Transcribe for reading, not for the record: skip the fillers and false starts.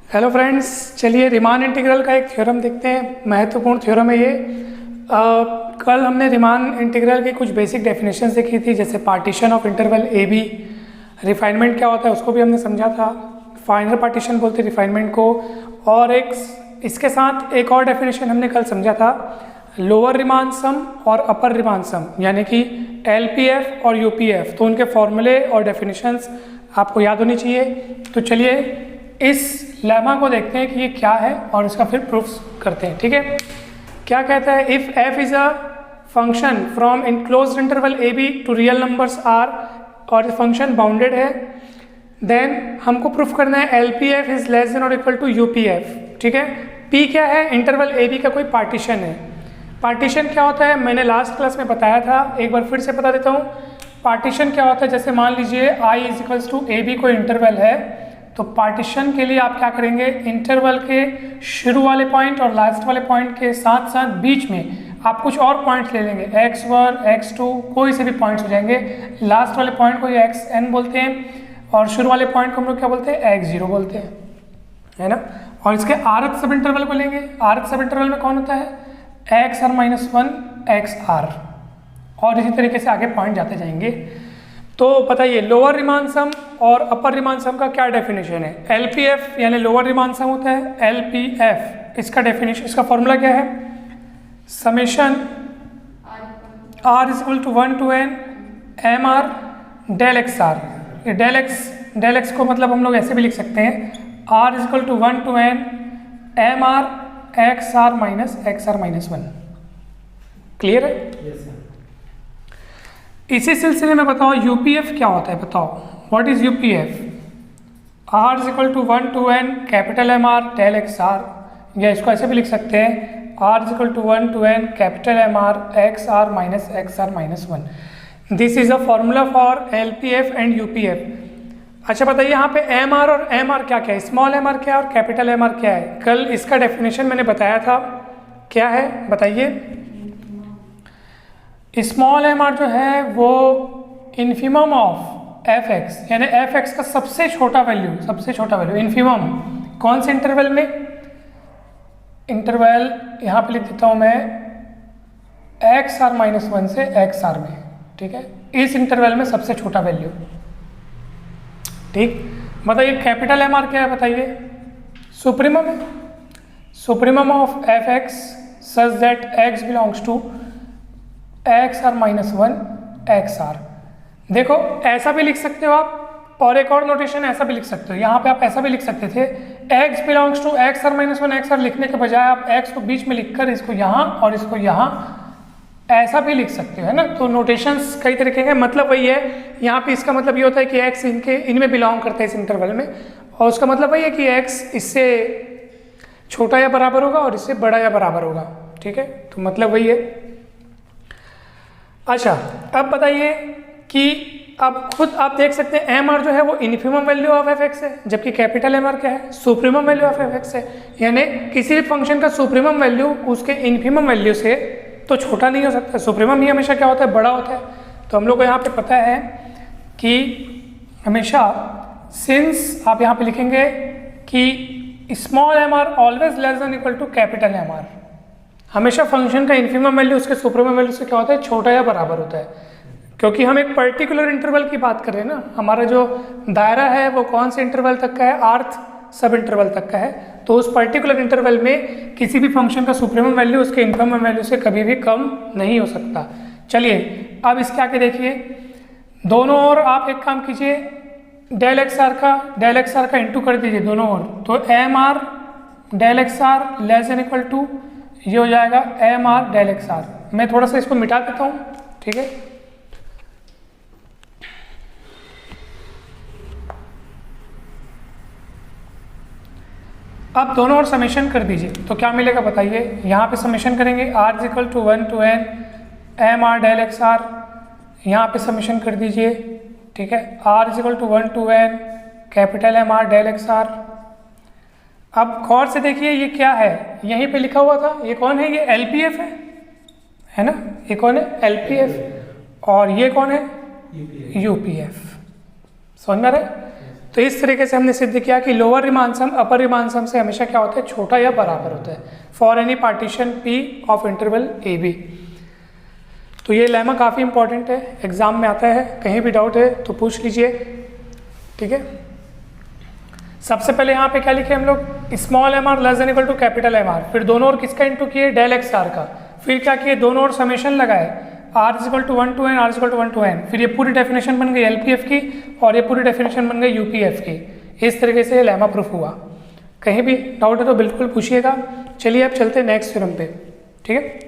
Hello friends, चलिए Riemann integral का एक थ्योरम देखते हैं। महत्वपूर्ण थ्योरम है ये। कल हमने रीमान इंटीग्रल की कुछ बेसिक डेफिनेशन देखी थी, जैसे partition of interval A b, refinement क्या होता है उसको भी हमने समझा था, फाइनल पार्टीशन बोलते हैं रिफाइनमेंट को। और एक इसके साथ एक और डेफिनेशन हमने कल समझा था, लोअर रीमान सम और अपर रीमान सम, यानी कि एलपीएफ और यूपीएफ। तो उनके फॉर्मूले और डेफिनेशंस आपको याद होनी चाहिए। तो चलिए इस लेमा को देखते हैं कि ये क्या है और इसका फिर प्रूफ करते हैं। ठीक है, क्या कहता है? If F is a function from enclosed interval A B to real numbers are और फंक्शन बाउंडेड है, देन हमको प्रूफ करना है L P F is less than और equal to U P F. ठीक है, पी क्या है? इंटरवल ए बी का कोई पार्टीशन है। पार्टीशन क्या होता है मैंने लास्ट क्लास में बताया था, एक बार फिर से बता देता हूँ। पार्टीशन क्या होता है, जैसे मान लीजिए I is equals to A B कोई इंटरवल है, तो पार्टीशन के लिए आप क्या करेंगे, इंटरवल के शुरू वाले पॉइंट और लास्ट वाले पॉइंट के साथ साथ बीच में आप कुछ और पॉइंट्स ले लेंगे, x1 x2 कोई से भी पॉइंट्स हो जाएंगे। लास्ट वाले पॉइंट को ये xn बोलते हैं और शुरू वाले पॉइंट को हम लोग क्या बोलते हैं, x0 बोलते हैं, है ना। और इसके आरथ सब इंटरवल को लेंगे। आरथ सब इंटरवल में कौन होता है, xr-1 xr, और इसी तरीके से आगे पॉइंट जाते जाएंगे। तो बताइए लोअर रीमान सम और अपर रीमान सम का क्या डेफिनेशन है? एलपीएफ यानी लोअर रीमान सम होता है एलपीएफ, इसका डेफिनेशन, इसका फॉर्मूला क्या है? Summation r is equal to 1 to n M R del x r. ये डेल एक्स को मतलब हम लोग ऐसे भी लिख सकते हैं, are is equal to 1 to n M R x are minus 1। Clear है? yes, sir. इसी सिलसिले में बताओ यूपीएफ क्या होता है, बताओ what is UPF? R is equal to 1 to n capital M are del x R, या इसको ऐसे भी लिख सकते हैं, are is equal to 1 to n capital M are x are minus 1। This is a formula for LPF and UPF. अच्छा बताइए यहाँ पे एम आर और एम आर क्या क्या है, स्मॉल एम आर क्या है और कैपिटल एम आर क्या है? कल इसका डेफिनेशन मैंने बताया था, क्या है बताइए? स्मॉल एम आर जो है वो इन्फीमम ऑफ एफ एक्स, यानी एफ एक्स का सबसे छोटा वैल्यू इन्फीमम कौन से इंटरवल में? इंटरवल यहाँ पे लिख देता हूँ मैं, एक्स आर माइनस 1 से एक्स आर में। ठीक है, इस इंटरवल में सबसे छोटा वैल्यू। ठीक, बताइए कैपिटल एम आर क्या है बताइए? सुप्रीमम है, supremum of F X such that X belongs to X are minus 1 X R. देखो ऐसा भी लिख सकते हो आप, और एक और नोटेशन ऐसा भी लिख सकते हो, यहाँ पे आप ऐसा भी लिख सकते थे, X belongs to X are minus 1 X R लिखने के बजाय आप एक्स को बीच में लिखकर इसको यहाँ और इसको यहाँ ऐसा भी लिख सकते हो, है ना। तो नोटेशंस कई तरीके के, मतलब वही है। यहाँ पे इसका मतलब ये होता है कि एक्स इनमें बिलोंग करता है इस इंटरवल में, और उसका मतलब वही है कि एक्स इससे छोटा या बराबर होगा और इससे बड़ा या बराबर होगा। ठीक है, तो मतलब वही है। अच्छा अब बताइए कि अब खुद आप देख सकते हैं एम आर जो है वो infimum value of F x है, जबकि कैपिटल एम आर क्या है, supremum value of F x है। यानी किसी भी फंक्शन का सुप्रीमम वैल्यू उसके इन्फीमम वैल्यू से तो छोटा नहीं हो सकता, सुप्रीमम ही हमेशा क्या होता है, बड़ा होता है। तो हम लोग को यहाँ पे पता है कि हमेशा सिंस आप यहाँ पे लिखेंगे कि small M R always less than equal to capital M R, हमेशा फंक्शन का इन्फीमम वैल्यू उसके सुप्रीमम वैल्यू से क्या होता है, छोटा या बराबर होता है। क्योंकि हम एक पर्टिकुलर इंटरवल की बात कर रहे हैं ना, हमारा जो दायरा है वो कौन से इंटरवल तक का है, आर्थ सब इंटरवल तक का है। तो उस पर्टिकुलर इंटरवल में किसी भी फंक्शन का सुप्रीमम वैल्यू उसके इन्फीमम वैल्यू से कभी भी कम नहीं हो सकता। चलिए अब इसके आगे देखिए, दोनों ओर आप एक काम कीजिए, डेल एक्स आर का इंटू कर दीजिए दोनों ओर, तो M are del x R less than equal to ये हो जाएगा M are del x R. मैं थोड़ा सा इसको मिटा देता हूँ, ठीक है। अब दोनों ओर समेशन कर दीजिए तो क्या मिलेगा बताइए? यहाँ पे समेशन करेंगे R is equal to 1 to n M R del x R, यहाँ पे समेशन कर दीजिए, ठीक है। R is equal to 1 to n capital M are del x R. अब गौर से देखिए ये क्या है, यहीं पे लिखा हुआ था, ये कौन है, ये एलपीएफ है ना, ये कौन है, एलपीएफ, और ये कौन है, यूपीएफ। समझ में आ रहा है? तो इस तरीके से हमने सिद्ध किया कि लोअर रीमान सम अपर रीमान सम से हमेशा क्या होता है, छोटा या बराबर होता है for any partition P of interval A B. तो ये लेमा काफ़ी इंपॉर्टेंट है, एग्जाम में आता है, कहीं भी डाउट है तो पूछ लीजिए। ठीक है, सबसे पहले यहाँ पे क्या लिखे हम लोग, small M R less than equal to capital M R, फिर दोनों ओर किसका इंटू किए, डेल एक्स आर का, फिर क्या किए, दोनों ओर समेशन लगाए, R is equal to 1 to n, R is equal to 1 to n, फिर ये पूरी डेफिनेशन बन गई एलपीएफ की और ये पूरी डेफिनेशन बन गई यूपीएफ की। इस तरीके से लेमा प्रूफ हुआ। कहीं भी डाउट है तो बिल्कुल पूछिएगा। चलिए अब चलते हैं नेक्स्ट थ्योरम पे। ठीक है।